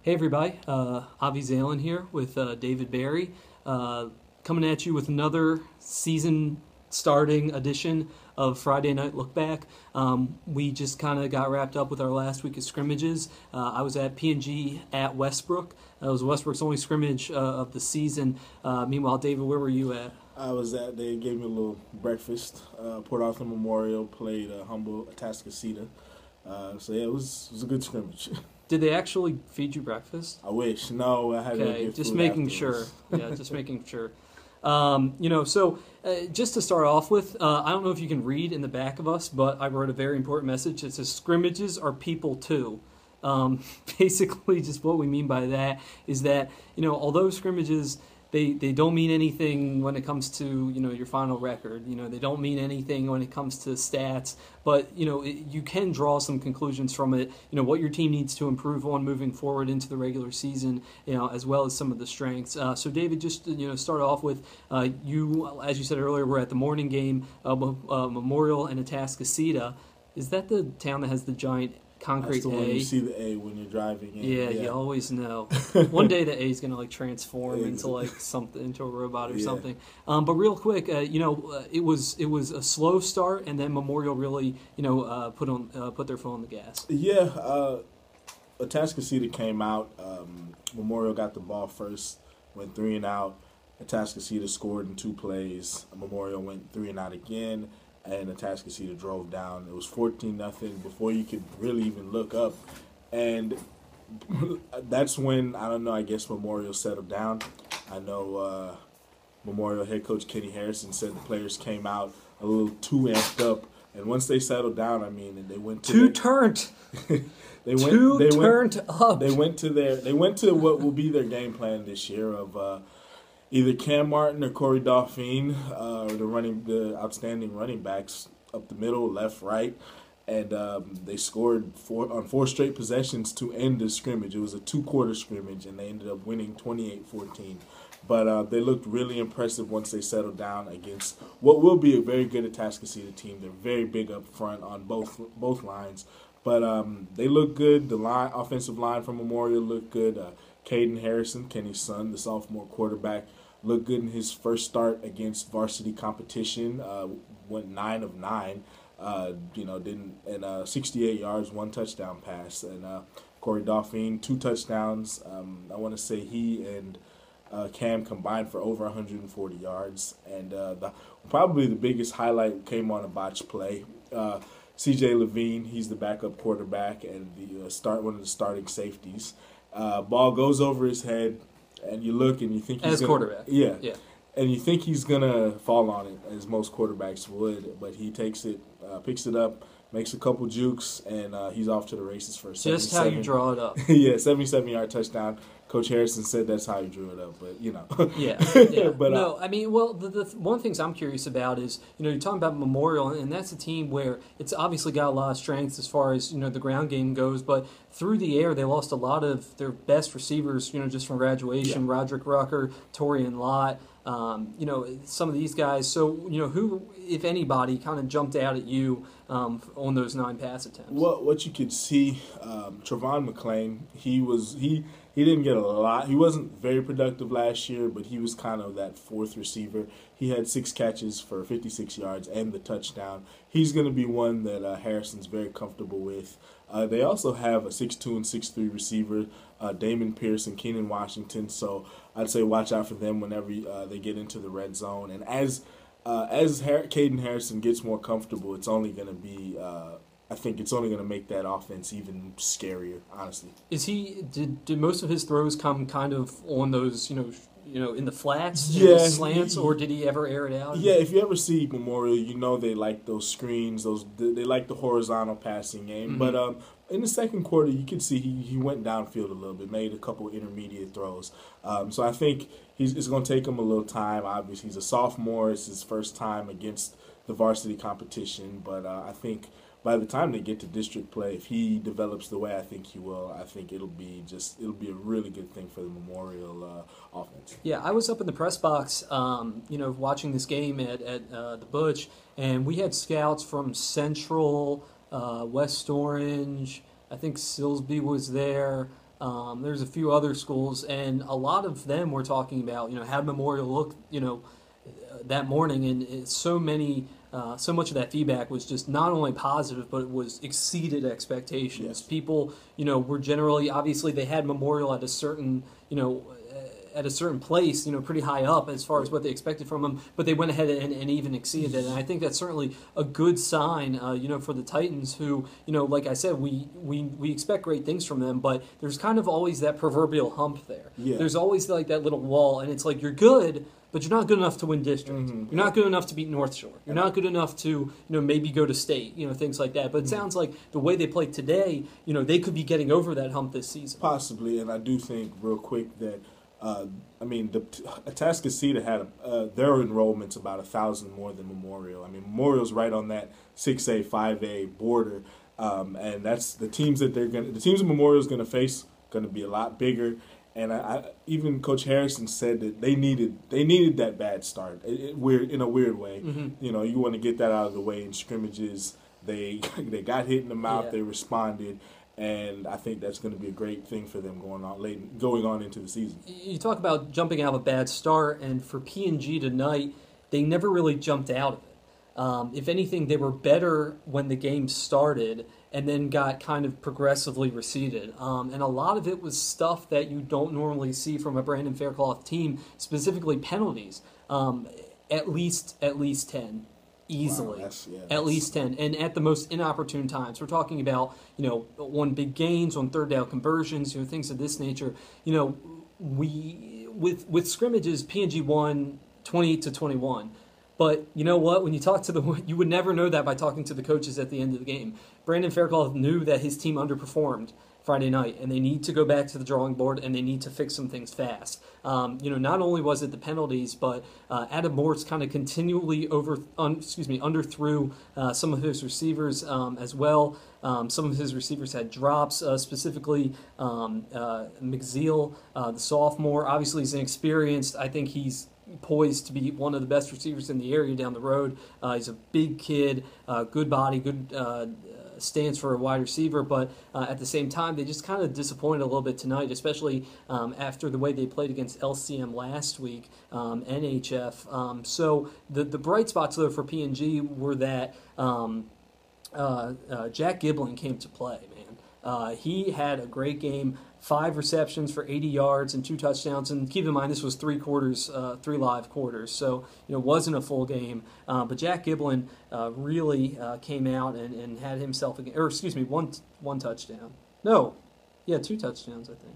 Hey everybody, Avi Zalen here with David Barry, coming at you with another season-starting edition of Friday Night Look Back. We just kind of got wrapped up with our last week of scrimmages. I was at P&G at Westbrook. It was Westbrook's only scrimmage of the season. Meanwhile, David, where were you at? They gave me a little breakfast. Port Arthur Memorial played humble Atascocita. It was a good scrimmage. Did they actually feed you breakfast? I wish. No, I had to Okay, get just food making sure. afterwards. Yeah, just making sure. Just to start off with, I don't know if you can read in the back of us, but I wrote a very important message. It says, scrimmages are people too. Basically, just what we mean by that is that, although scrimmages, they don't mean anything when it comes to, your final record. They don't mean anything when it comes to stats. But, you can draw some conclusions from it, what your team needs to improve on moving forward into the regular season, as well as some of the strengths. So, David, just, start off with you, as you said earlier, we're at the morning game, Memorial and Atascocita. Is that the town that has the giant concrete That's the one A? you see the A when you're driving in. Yeah, you always know. One day the A is going to transform into something, into a robot or something. But real quick, it was a slow start, and then Memorial really put their foot on the gas. Yeah, Atascocita came out. Memorial got the ball first, went 3 and out. Atascocita scored in 2 plays. Memorial went 3 and out again, and Atascocita drove down. It was 14-0 before you could really even look up. And that's when, I don't know, I guess Memorial settled down. I know Memorial head coach Kenny Harrison said the players came out a little too amped up. And once they settled down, and they went to turned up. They went to what will be their game plan this year of either Cam Martin or Corey Dauphine, the outstanding running backs up the middle, left, right, and they scored 4 straight possessions to end the scrimmage. It was a 2-quarter scrimmage, and they ended up winning 28-14. But they looked really impressive once they settled down against what will be a very good Atascocita team. They're very big up front on both lines, but they look good. The offensive line from Memorial looked good. Caden Harrison, Kenny's son, the sophomore quarterback, looked good in his first start against varsity competition. Went 9 of 9. 68 yards, 1 touchdown pass, and Corey Dauphine 2 touchdowns. I want to say he and Cam combined for over 140 yards, and probably the biggest highlight came on a botch play. C.J. Levine, he's the backup quarterback and one of the starting safeties. Ball goes over his head, and you look and you think he's quarterback. Yeah. And you think he's gonna fall on it, as most quarterbacks would, but he takes it, picks it up, makes a couple jukes, and he's off to the races for a 77. Just how you draw it up. Yeah, 77-yard touchdown. Coach Harrison said that's how he drew it up, but Yeah. But no, the one of the things I'm curious about is, you're talking about Memorial, and that's a team where it's obviously got a lot of strengths as far as, the ground game goes, but through the air, they lost a lot of their best receivers, just from graduation, Roderick Rucker, Torian Lott, some of these guys. So, who, if anybody, kind of jumped out at you on those 9 pass attempts? What you could see, Trevon McClain, he didn't get a lot. He wasn't very productive last year, but he was kind of that 4th receiver. He had 6 catches for 56 yards and the touchdown. He's going to be one that Harrison's very comfortable with. They also have a 6'2" and 6'3" receiver, Damon Pierce and Keenan Washington. So I'd say watch out for them whenever they get into the red zone. And as Caden Harrison gets more comfortable, it's only going to be I think it's only going to make that offense even scarier, honestly. Did most of his throws come kind of on those, in the flats, slants, or did he ever air it out? Yeah, if you ever see Memorial, they like those screens, they like the horizontal passing game. Mm-hmm. But in the second quarter, you could see he went downfield a little bit, made a couple intermediate throws. So I think it's going to take him a little time. Obviously, he's a sophomore. It's his first time against the varsity competition. But I think by the time they get to district play, if he develops the way I think he will, I think it'll be a really good thing for the Memorial offense. Yeah, I was up in the press box, watching this game at the Butch, and we had scouts from Central, West Orange. I think Silsby was there. There's a few other schools, and a lot of them were talking about, how Memorial looked, that morning, and so much of that feedback was just not only positive, but it was exceeded expectations. Yes. People, were generally, obviously, they had Memorial at a certain, at a certain place, pretty high up as far as what they expected from them, but they went ahead and even exceeded it. And I think that's certainly a good sign, for the Titans, who, like I said, we expect great things from them, but there's kind of always that proverbial hump there. Yeah. There's always like that little wall, and it's like you're good, but you're not good enough to win district. Mm-hmm. You're not good enough to beat North Shore. You're not good enough to, maybe go to state, things like that. But it sounds like the way they play today, they could be getting over that hump this season. Possibly, and I do think real quick that Atascocita had their enrollment's about 1,000 more than Memorial. I mean, Memorial's right on that 6A, 5A border, and that's the teams that the teams Memorial's going to face going to be a lot bigger. And I even Coach Harrison said that they needed that bad start. In a weird way. Mm-hmm. You want to get that out of the way in scrimmages. They got hit in the mouth. Yeah. They responded. And I think that's going to be a great thing for them going on into the season. You talk about jumping out of a bad start, and for P&G tonight, they never really jumped out of it. If anything, they were better when the game started and then got kind of progressively receded. And a lot of it was stuff that you don't normally see from a Brandon Faircloth team, specifically penalties. At least 10. Easily. Wow, at least 10. And at the most inopportune times. We're talking about, on big gains, on third down conversions, things of this nature. With scrimmages, P&G won 28-21. But you know what? When you talk to you would never know that by talking to the coaches at the end of the game. Brandon Faircloth knew that his team underperformed Friday night, and they need to go back to the drawing board, and they need to fix some things fast. Not only was it the penalties, but Adam Morse kind of continually underthrew some of his receivers as well. Some of his receivers had drops, specifically McZeal, the sophomore. Obviously, he's inexperienced. I think he's poised to be one of the best receivers in the area down the road. He's a big kid, good body, good stance for a wide receiver, but at the same time, they just kind of disappointed a little bit tonight, especially after the way they played against LCM last week, NHF. So the bright spots, though, for P&G were that Jack Giblin came to play, man. He had a great game. 5 receptions for 80 yards and 2 touchdowns. And keep in mind, this was 3 live quarters, so it wasn't a full game. But Jack Giblin really came out and had himself one touchdown. No, 2 touchdowns, I think.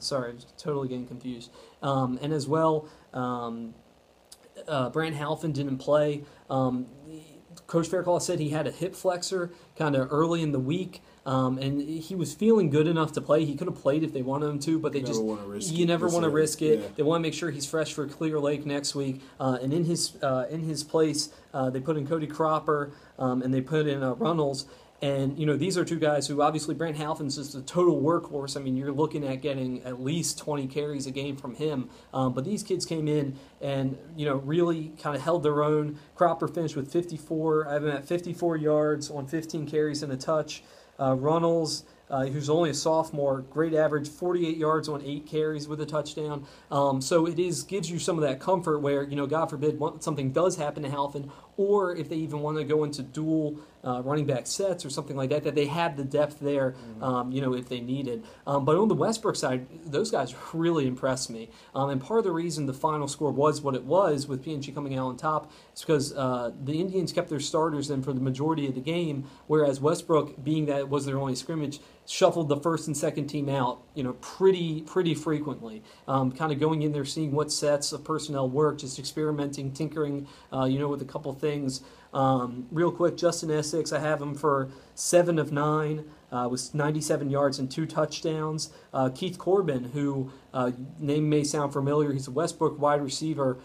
Sorry, I was totally getting confused. And as well, Brant Halfin didn't play. Coach Faircloth said he had a hip flexor kind of early in the week. And he was feeling good enough to play. He could have played if they wanted him to, but they you never want to risk it. Yeah. They want to make sure he's fresh for Clear Lake next week. And in his place, they put in Cody Cropper, and they put in Runnels. And, these are 2 guys who, obviously, Brant Halfin's just a total workhorse. I mean, you're looking at getting at least 20 carries a game from him. But these kids came in and, really kind of held their own. Cropper finished with 54 yards on 15 carries and a touch. Runnels, who's only a sophomore, great average, 48 yards on 8 carries with a touchdown. So it gives you some of that comfort where, God forbid, something does happen to Halfin, or if they even want to go into dual running back sets or something like that, that they have the depth there, if they needed. But on the Westbrook side, those guys really impressed me. And part of the reason the final score was what it was, with P&G coming out on top, is because the Indians kept their starters in for the majority of the game, whereas Westbrook, being that it was their only scrimmage, shuffled the first and second team out, pretty frequently. Kind of going in there, seeing what sets of personnel work, just experimenting, tinkering, with a couple things. Real quick, Justin Essex, I have him for 7 of 9, with 97 yards and 2 touchdowns. Keith Corbin, who name may sound familiar, he's a Westbrook wide receiver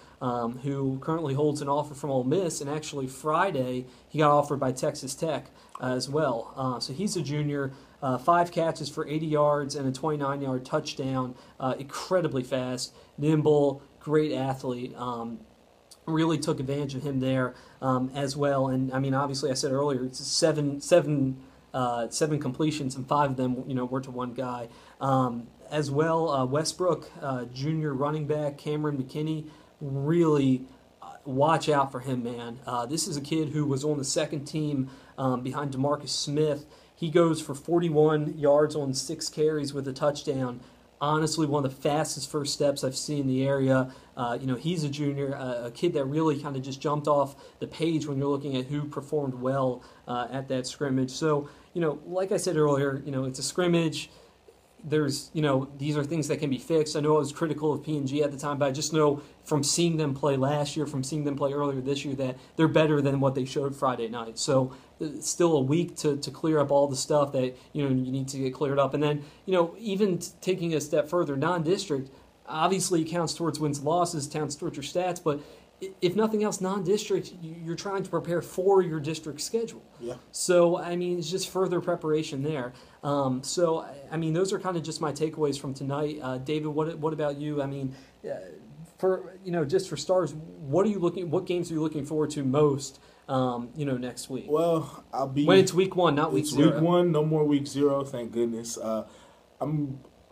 who currently holds an offer from Ole Miss, and actually Friday he got offered by Texas Tech as well. So he's a junior. 5 catches for 80 yards and a 29-yard touchdown. Incredibly fast, nimble, great athlete. Really took advantage of him there as well. And I mean, obviously, I said earlier, it's seven 7 completions, and 5 of them, were to one guy. As well, Westbrook, junior running back, Cameron McKinney, really watch out for him, man. This is a kid who was on the second team behind DeMarcus Smith. He goes for 41 yards on 6 carries with a touchdown. Honestly, one of the fastest first steps I've seen in the area. He's a junior, a kid that really kind of just jumped off the page when you're looking at who performed well at that scrimmage. So, like I said earlier, it's a scrimmage. There's, these are things that can be fixed. I know I was critical of P&G at the time, but I just know from seeing them play last year, from seeing them play earlier this year, that they're better than what they showed Friday night. So it's still a week to clear up all the stuff that, you need to get cleared up. And then, even taking a step further, non-district obviously counts towards wins and losses, counts towards your stats, but if nothing else, non-district, you're trying to prepare for your district schedule. Yeah. So, it's just further preparation there. Those are kind of just my takeaways from tonight. David, what about you? Just for stars, what games are you looking forward to most, next week? Well, when it's week 1, not week 0. It's week 1, no more week 0, thank goodness.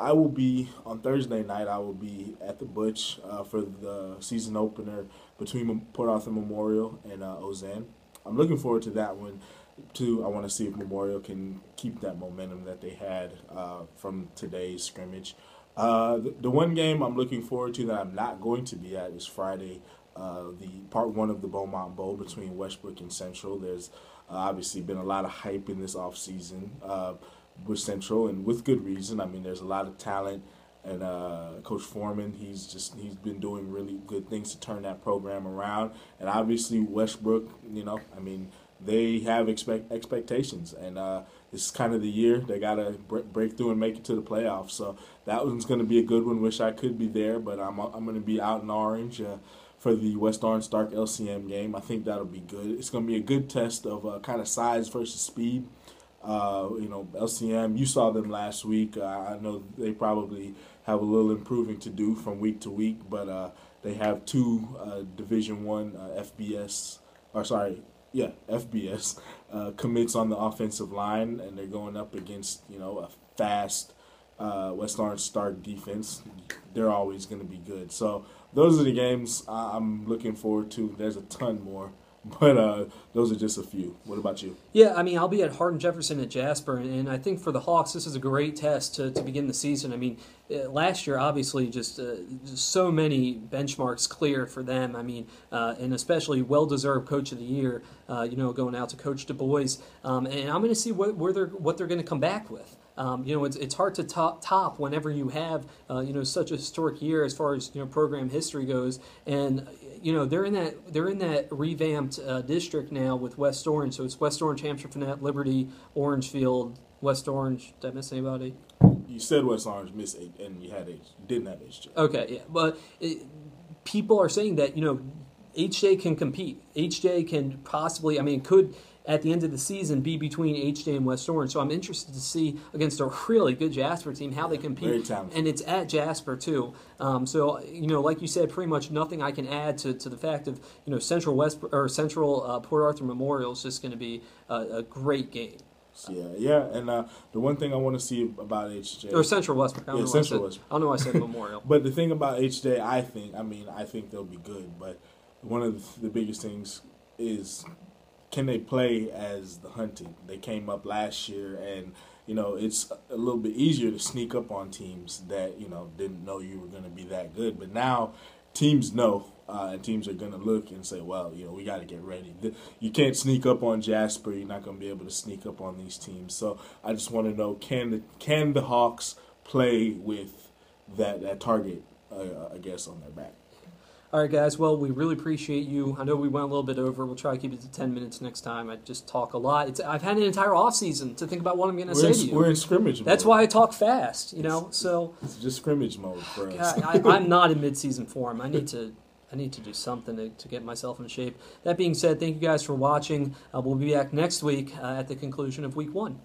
I will be on Thursday night. I will be at the Butch for the season opener between Port Arthur Memorial and Ozan. I'm looking forward to that one too. I want to see if Memorial can keep that momentum that they had from today's scrimmage. The one game I'm looking forward to that I'm not going to be at is Friday, the part 1 of the Beaumont Bowl between Westbrook and Central. There's obviously been a lot of hype in this offseason with Central, and with good reason. There's a lot of talent, and Coach Foreman, he's been doing really good things to turn that program around. And obviously Westbrook, they have expectations, and this is kind of the year they got to break through and make it to the playoffs. So that one's going to be a good one. Wish I could be there, but I'm going to be out in Orange for the West Orange Stark LCM game. I think that'll be good. It's going to be a good test of kind of size versus speed. LCM, you saw them last week. I know they probably have a little improving to do from week to week, but they have 2 Division I FBS commits on the offensive line, and they're going up against a fast West Orange Stark defense. They're always going to be good. So those are the games I'm looking forward to. There's a ton more, but those are just a few. What about you? Yeah, I'll be at Hardin Jefferson at Jasper, and I think for the Hawks, this is a great test to begin the season. Last year, obviously, just so many benchmarks cleared for them. And especially well-deserved Coach of the Year, going out to Coach Du Bois. And I'm going to see what they're going to come back with. It's hard to top whenever you have such a historic year as far as program history goes, and they're in that revamped district now with West Orange. So it's West Orange, Hampshire Finette, Liberty, Orangefield, West Orange. Did I miss anybody? You said West Orange missed 8, and you didn't have HJ. Okay, yeah, but people are saying that HJ can compete. HJ can possibly, could at the end of the season be between HJ and West Orange. So I'm interested to see against a really good Jasper team how they compete. Very talented. And it's at Jasper too. So like you said, pretty much nothing I can add to the fact of Central Port Arthur Memorial is just going to be a great game. Yeah, and the one thing I want to see about HJ or Central Westbrook. I don't know why I said Memorial. But the thing about HJ, I think they'll be good. But one of the biggest things is, can they play as the Hunted? They came up last year, and it's a little bit easier to sneak up on teams that didn't know you were going to be that good. But now teams know, and teams are going to look and say, well, we got to get ready. You can't sneak up on Jasper. You're not going to be able to sneak up on these teams. So I just want to know, can the Hawks play with that target, on their back? All right, guys. Well, we really appreciate you. I know we went a little bit over. We'll try to keep it to 10 minutes next time. I just talk a lot. I've had an entire off season to think about what I'm going to say to you. We're in scrimmage mode. That's why I talk fast, So it's just scrimmage mode for us. I'm not in mid-season form. I need to do something to get myself in shape. That being said, thank you guys for watching. We'll be back next week at the conclusion of Week 1.